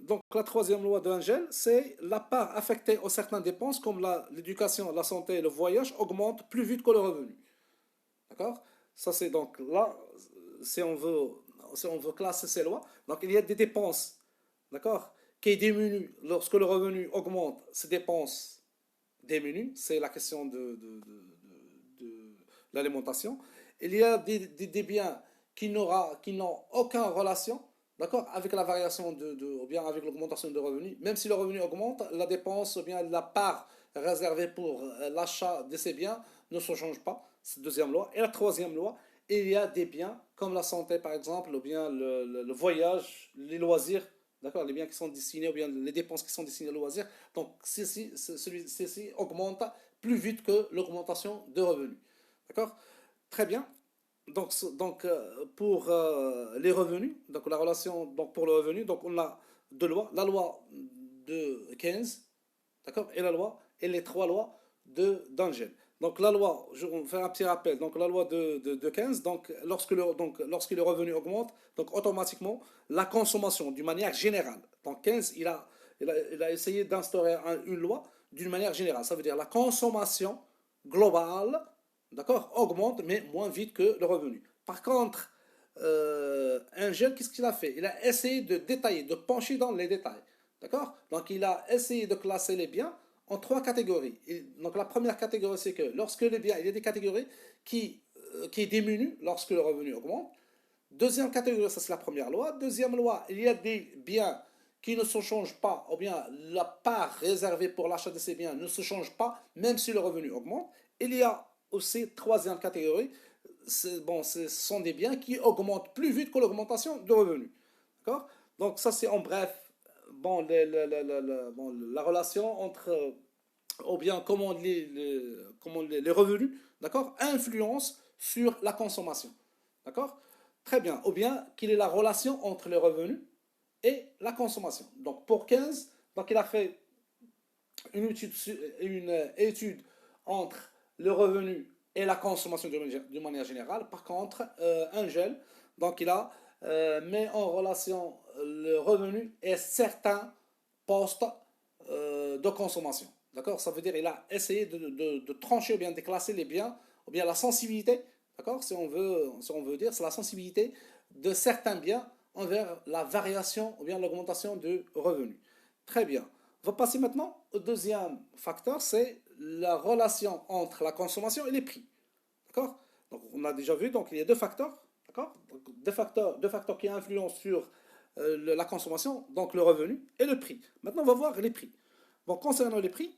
donc la troisième loi d'Engel, c'est la part affectée aux certaines dépenses comme l'éducation, la santé et le voyage augmente plus vite que le revenu. D'accord? Ça c'est donc là, si on veut, si on veut classer ces lois, donc il y a des dépenses, d'accord, qui diminuent lorsque le revenu augmente, ces dépenses diminuent, c'est la question de l'alimentation. Il y a des biens qui n'ont aucune relation, d'accord, avec la variation ou bien avec l'augmentation de revenus. Même si le revenu augmente, la dépense ou bien la part réservée pour l'achat de ces biens ne se change pas. C'est la deuxième loi. Et la troisième loi, il y a des biens comme la santé par exemple, ou bien le voyage, les loisirs, d'accord, les biens qui sont destinés, ou bien les dépenses qui sont destinées aux loisirs. Donc ceci augmente plus vite que l'augmentation de revenus. D'accord? Très bien. Pour les revenus, donc la relation donc pour le revenu, donc on a deux lois, la loi de Keynes, d'accord, et la loi et les trois lois de d'Angel. Donc la loi, je vais faire un petit rappel. Donc la loi de Keynes, lorsque le revenu augmente, donc automatiquement la consommation d'une manière générale. Donc Keynes, il a essayé d'instaurer une loi d'une manière générale. Ça veut dire la consommation globale, d'accord, augmente, mais moins vite que le revenu. Par contre, Engel, qu'est-ce qu'il a fait? Il a essayé de détailler, de pencher dans les détails. D'accord? Donc, il a essayé de classer les biens en trois catégories. Donc, la première catégorie, c'est que lorsque les biens, il y a des catégories qui diminuent lorsque le revenu augmente. Deuxième catégorie, ça c'est la première loi. Deuxième loi, il y a des biens qui ne se changent pas, ou bien la part réservée pour l'achat de ces biens ne se change pas, même si le revenu augmente. Il y a aussi troisième catégorie, bon, ce sont des biens qui augmentent plus vite que l'augmentation de revenus. D'accord? Donc ça c'est en bref bon, bon, la relation entre ou bien comment les revenus, d'accord, influencent sur la consommation. D'accord? Très bien. Ou bien quelle est la relation entre les revenus et la consommation. Donc pour 15, donc il a fait une étude entre le revenu et la consommation de manière générale. Par contre, Angel, donc il a mis en relation le revenu et certains postes de consommation. D'accord? Ça veut dire qu'il a essayé de trancher ou bien de classer les biens, ou bien la sensibilité, d'accord? Si on veut dire, c'est la sensibilité de certains biens envers la variation ou bien l'augmentation de revenus. Très bien. On va passer maintenant au deuxième facteur, c'est la relation entre la consommation et les prix. D'accord? Donc, on a déjà vu, donc il y a deux facteurs, d'accord? Deux facteurs qui influencent sur la consommation, donc le revenu et le prix. Maintenant, on va voir les prix. Bon, concernant les prix,